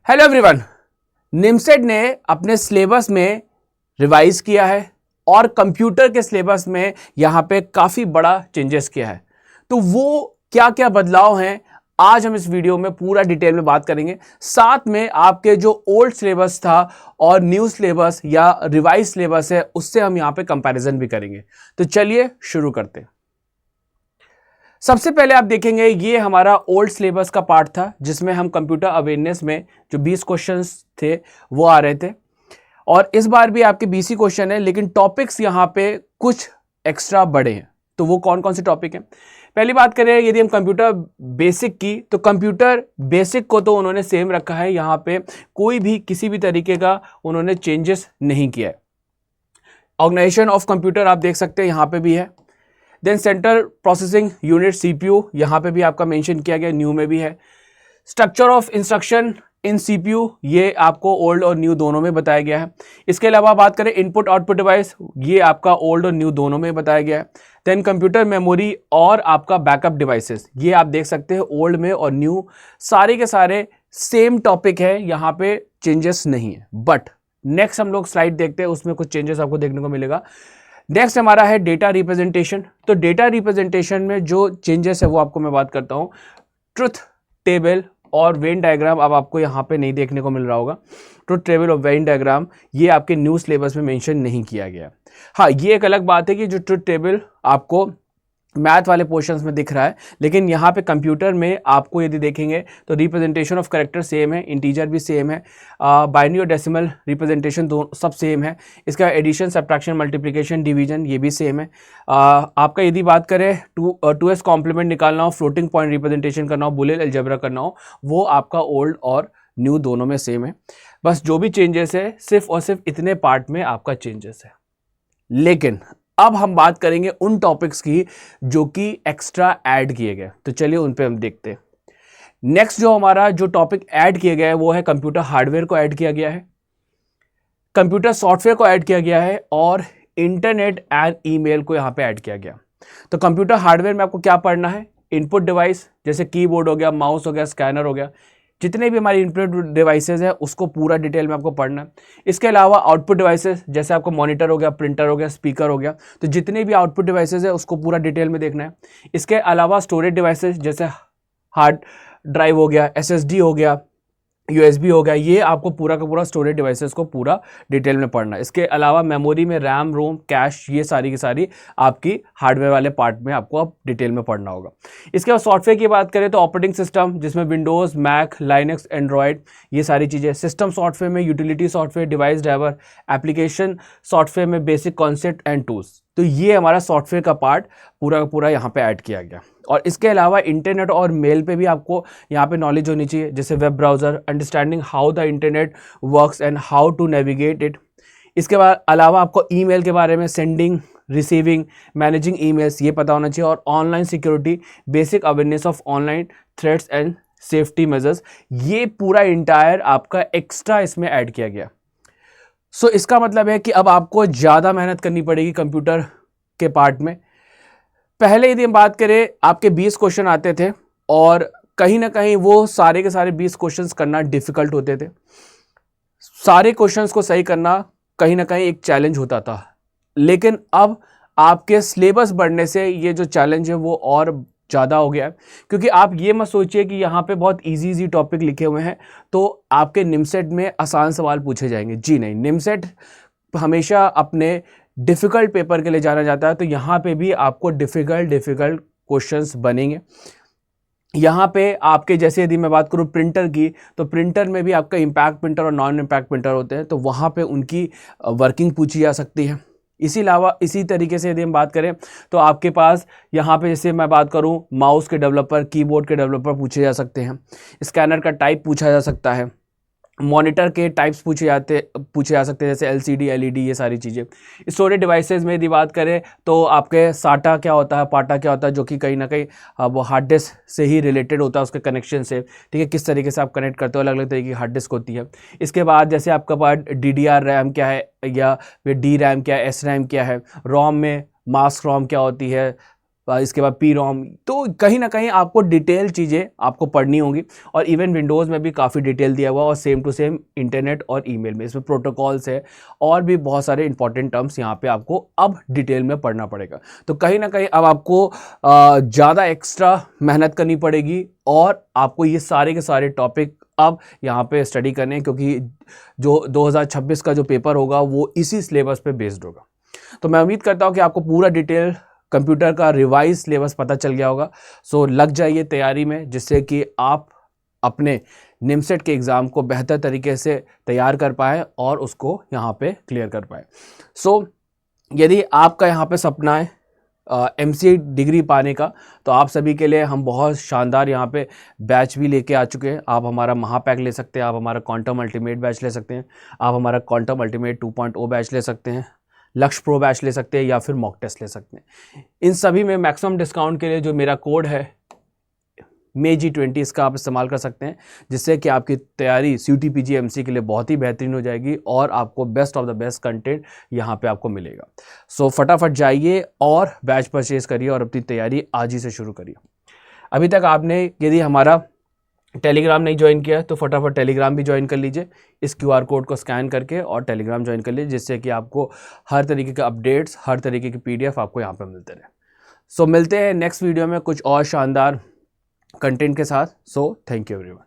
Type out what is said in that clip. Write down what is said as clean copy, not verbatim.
Hello everyone. NIMCET ने अपने syllabus में रिवाइज किया है और कंप्यूटर के सिलेबस में यहां पे काफी बड़ा चेंजेस किया है। तो वो क्या क्या बदलाव हैं आज हम इस वीडियो में पूरा डिटेल में बात करेंगे। साथ में आपके जो ओल्ड सिलेबस था और न्यू सिलेबस या रिवाइज सिलेबस है उससे हम यहां पे कंपैरिजन भी करेंगे। तो चलिए शुरू करते हैं। सबसे पहले आप देखेंगे ये हमारा ओल्ड सिलेबस का पार्ट था जिसमें हम कंप्यूटर अवेयरनेस में जो 20 क्वेश्चंस थे वो आ रहे थे और इस बार भी आपके 20 ही क्वेश्चन है, लेकिन टॉपिक्स यहाँ पे कुछ एक्स्ट्रा बड़े हैं। तो वो कौन कौन से टॉपिक हैं? पहली बात करें यदि हम कंप्यूटर बेसिक की, तो कंप्यूटर बेसिक को तो उन्होंने सेम रखा है, यहाँ पे कोई भी किसी भी तरीके का उन्होंने चेंजेस नहीं किया है। ऑर्गेनाइजेशन ऑफ कंप्यूटर आप देख सकते हैं यहाँ पे भी है। Then central processing unit CPU यहाँ पे भी आपका मेंशन किया गया, न्यू में भी है। Structure of instruction in CPU ये आपको ओल्ड और न्यू दोनों में बताया गया है। इसके अलावा बात करें इनपुट आउटपुट डिवाइस, ये आपका ओल्ड और न्यू दोनों में बताया गया है। देन कंप्यूटर मेमोरी और आपका बैकअप डिवाइसेस, ये आप देख सकते हैं ओल्ड में और न्यू सारे के सारे सेम टॉपिक है, यहाँ पे चेंजेस नहीं है। बट नेक्स्ट हम लोग स्लाइड देखते हैं, उसमें कुछ चेंजेस आपको देखने को मिलेगा। नेक्स्ट हमारा है डेटा रिप्रेजेंटेशन। तो डेटा रिप्रेजेंटेशन में जो चेंजेस है वो आपको मैं बात करता हूँ। ट्रुथ टेबल और वेन डायग्राम अब आपको यहाँ पे नहीं देखने को मिल रहा होगा। ट्रुथ टेबल और वेन डायग्राम ये आपके न्यू सिलेबस में मेंशन नहीं किया गया। हाँ, ये एक अलग बात है कि जो ट्रुथ टेबल आपको मैथ वाले पोर्शंस में दिख रहा है, लेकिन यहाँ पे कंप्यूटर में आपको यदि देखेंगे तो रिप्रेजेंटेशन ऑफ कैरेक्टर सेम है, इंटीजर भी सेम है, बाइनरी और डेसिमल रिप्रेजेंटेशन दोनों सब सेम है। इसका एडिशन, सब्ट्रैक्शन, मल्टीप्लिकेशन, डिवीजन ये भी सेम है। आपका यदि बात करें 2s कॉम्प्लीमेंट निकालना हो, फ्लोटिंग पॉइंट रिप्रेजेंटेशन करना हो, बुलियन अलजेब्रा करना हो, वो आपका ओल्ड और न्यू दोनों में सेम है। बस जो भी चेंजेस है सिर्फ और सिर्फ इतने पार्ट में आपका चेंजेस है। लेकिन अब हम बात करेंगे उन टॉपिक्स की जो कि एक्स्ट्रा ऐड किए गए। तो चलिए उन पे हम देखते हैं। नेक्स्ट जो हमारा जो टॉपिक ऐड किया गया है वो है कंप्यूटर हार्डवेयर को ऐड किया गया है, कंप्यूटर सॉफ्टवेयर को ऐड किया गया है और इंटरनेट एंड ईमेल को यहां पे ऐड किया गया। तो कंप्यूटर हार्डवेयर में आपको क्या पढ़ना है? इनपुट डिवाइस जैसे कीबोर्ड हो गया, माउस हो गया, स्कैनर हो गया, जितने भी हमारी इनपुट डिवाइसेस है उसको पूरा डिटेल में आपको पढ़ना है। इसके अलावा आउटपुट डिवाइसेस जैसे आपको मॉनिटर हो गया, प्रिंटर हो गया, स्पीकर हो गया, तो जितने भी आउटपुट डिवाइसेस है उसको पूरा डिटेल में देखना है। इसके अलावा स्टोरेज डिवाइसेस जैसे हार्ड ड्राइव हो गया, एसएसडी हो गया, यूएसबी हो गया, ये आपको पूरा का पूरा स्टोरेज डिवाइसेस को पूरा डिटेल में पढ़ना है। इसके अलावा मेमोरी में रैम, रोम, कैश, ये सारी की सारी आपकी हार्डवेयर वाले पार्ट में आपको अब डिटेल में पढ़ना होगा। इसके बाद सॉफ्टवेयर की बात करें तो ऑपरेटिंग सिस्टम जिसमें विंडोज़, मैक, लाइनक्स, एंड्रॉयड, ये सारी चीज़ें। सिस्टम सॉफ्टवेयर में utility software, device driver, application software में बेसिक कॉन्सेप्ट एंड टूल्स। तो ये हमारा सॉफ्टवेयर का पार्ट पूरा का पूरा यहाँ पे ऐड किया गया। और इसके अलावा इंटरनेट और मेल पे भी आपको यहाँ पे नॉलेज होनी चाहिए, जैसे web browser, understanding how the internet works and how to navigate it. इसके बाद अलावा आपको ईमेल के बारे में, सेंडिंग, रिसीविंग, मैनेजिंग ईमेल्स, ये पता होना चाहिए। और online security, basic awareness of online threats and safety measures, ये पूरा इंटायर आपका एक्स्ट्रा इसमें ऐड किया गया। सो इसका मतलब है कि अब आपको ज़्यादा मेहनत करनी पड़ेगी कंप्यूटर के पार्ट में। पहले यदि हम बात करें आपके 20 क्वेश्चन आते थे और कहीं ना कहीं वो सारे के सारे 20 क्वेश्चंस करना डिफ़िकल्ट होते थे। सारे क्वेश्चंस को सही करना कहीं ना कहीं एक चैलेंज होता था, लेकिन अब आपके सिलेबस बढ़ने से ये जो चैलेंज है वो और ज़्यादा हो गया है। क्योंकि आप ये मत सोचिए कि यहाँ पे बहुत इजी टॉपिक लिखे हुए हैं तो आपके निमसेट में आसान सवाल पूछे जाएंगे। जी नहीं, निमसेट हमेशा अपने डिफ़िकल्ट पेपर के लिए जाना जाता है। तो यहाँ पे भी आपको डिफ़िकल्ट क्वेश्चंस बनेंगे। यहाँ पे आपके जैसे यदि मैं बात करूँ प्रिंटर की, तो प्रिंटर में भी आपका इम्पैक्ट प्रिंटर और नॉन इम्पैक्ट प्रिंटर होते हैं, तो वहाँ पे उनकी वर्किंग पूछी जा सकती है। इसी तरीके से यदि हम बात करें तो आपके पास यहाँ पे जैसे मैं बात करूँ माउस के डेवलपर, कीबोर्ड के डेवलपर पूछे जा सकते हैं, स्कैनर का टाइप पूछा जा सकता है, मॉनिटर के टाइप्स पूछे जा सकते हैं जैसे एलसीडी, एलईडी, ये सारी चीज़ें। स्टोरेज डिवाइसेस में यदि बात करें तो आपके साटा क्या होता है, पाटा क्या होता है, जो कि कहीं ना कहीं वो हार्ड डिस्क से ही रिलेटेड होता है, उसके कनेक्शन से। ठीक है, किस तरीके से आप कनेक्ट करते हो, अलग अलग तरीके की हार्ड डिस्क होती है। इसके बाद जैसे आपका पास DDR रैम क्या है या फिर डी रैम क्या है, एस रैम क्या है, रोम में मास्क रोम क्या होती है, इसके बाद पी रोम, तो कहीं ना कहीं आपको डिटेल चीज़ें आपको पढ़नी होंगी। और इवन विंडोज़ में भी काफ़ी डिटेल दिया हुआ और सेम टू सेम इंटरनेट और ईमेल में, इसमें प्रोटोकॉल्स है और भी बहुत सारे इंपॉर्टेंट टर्म्स यहाँ पे आपको अब डिटेल में पढ़ना पड़ेगा। तो कहीं ना कहीं अब आपको ज़्यादा एक्स्ट्रा मेहनत करनी पड़ेगी और आपको ये सारे के सारे टॉपिक अब यहाँ पे स्टडी करने हैं, क्योंकि जो 2026 का जो पेपर होगा वो इसी सिलेबस पे बेस्ड होगा। तो मैं उम्मीद करता हूँ कि आपको पूरा डिटेल कंप्यूटर का रिवाइज सिलेबस पता चल गया होगा। सो लग जाइए तैयारी में, जिससे कि आप अपने निमसेट के एग्ज़ाम को बेहतर तरीके से तैयार कर पाए और उसको यहाँ पे क्लियर कर पाए। सो यदि आपका यहाँ पे सपना है MCA डिग्री पाने का, तो आप सभी के लिए हम बहुत शानदार यहाँ पे बैच भी लेके आ चुके हैं। आप हमारा महापैक ले सकते हैं, आप हमारा क्वांटम अल्टीमेट बैच ले सकते हैं, आप हमारा क्वांटम अल्टीमेट 2.0 बैच ले सकते हैं, लक्ष्य प्रो बैच ले सकते हैं, या फिर मॉक टेस्ट ले सकते हैं। इन सभी में मैक्सिमम डिस्काउंट के लिए जो मेरा कोड है MAY-G20, इसका आप इस्तेमाल कर सकते हैं, जिससे कि आपकी तैयारी CUET PG MC के लिए बहुत ही बेहतरीन हो जाएगी और आपको best of the best content यहाँ पे आपको मिलेगा। सो फटाफट जाइए और बैच परचेज करिए और अपनी तैयारी आज ही से शुरू करिए। अभी तक आपने यदि हमारा टेलीग्राम नहीं ज्वाइन किया है तो फटाफट टेलीग्राम भी ज्वाइन कर लीजिए, इस QR कोड को स्कैन करके, और टेलीग्राम ज्वाइन कर लीजिए, जिससे कि आपको हर तरीके के अपडेट्स, हर तरीके की PDF आपको यहाँ पे मिलते रहे। सो मिलते हैं नेक्स्ट वीडियो में कुछ और शानदार कंटेंट के साथ। So thank you everyone.